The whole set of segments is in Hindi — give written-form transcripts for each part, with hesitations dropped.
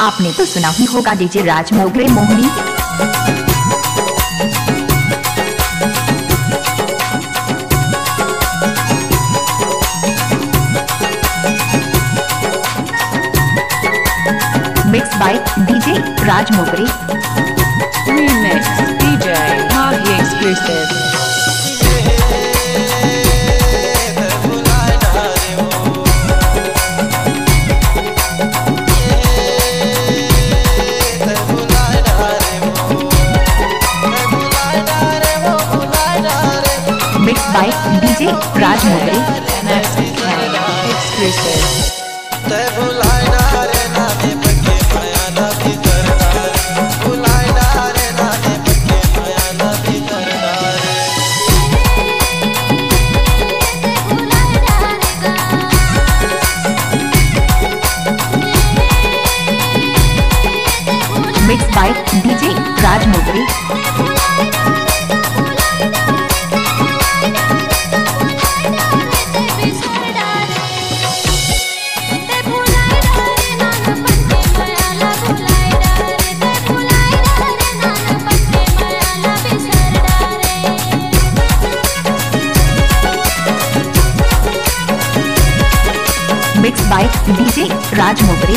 आपने तो सुना ही होगा DJ Raj Mogre Mohini. Mix by DJ Raj Mogre. Remix DJ Maghi exclusive। Mix by DJ Raj Mogre. Exclusive। Mix by DJ Raj Mogre. Mix by DJ Raj Mogre.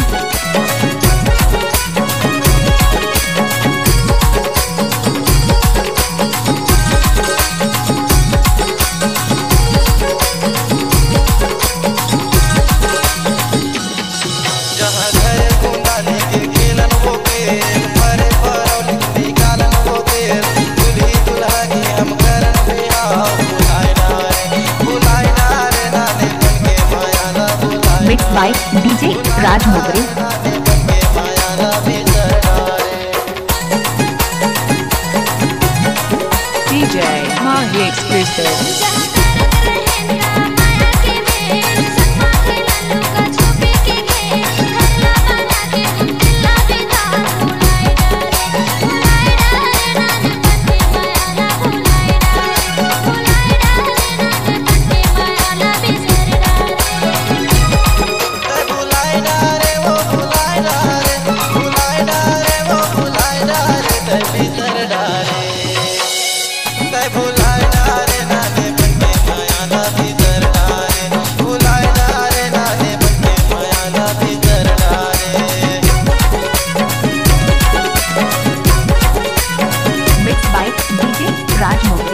Mix by DJ Raj मोगरे। DJ Maghi exclusive। Mix by DJ Raj Mogre.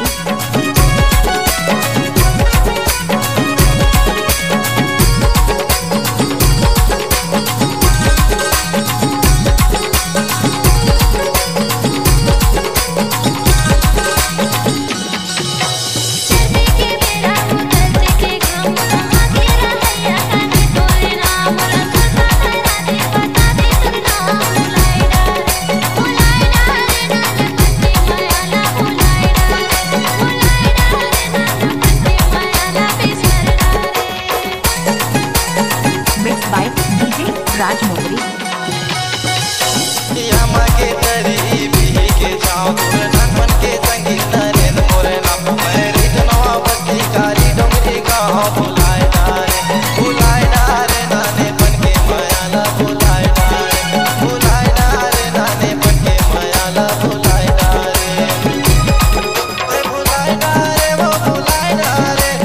Mix by DJ Raj Mogre.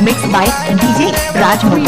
Mix by DJ Raj मोगरे।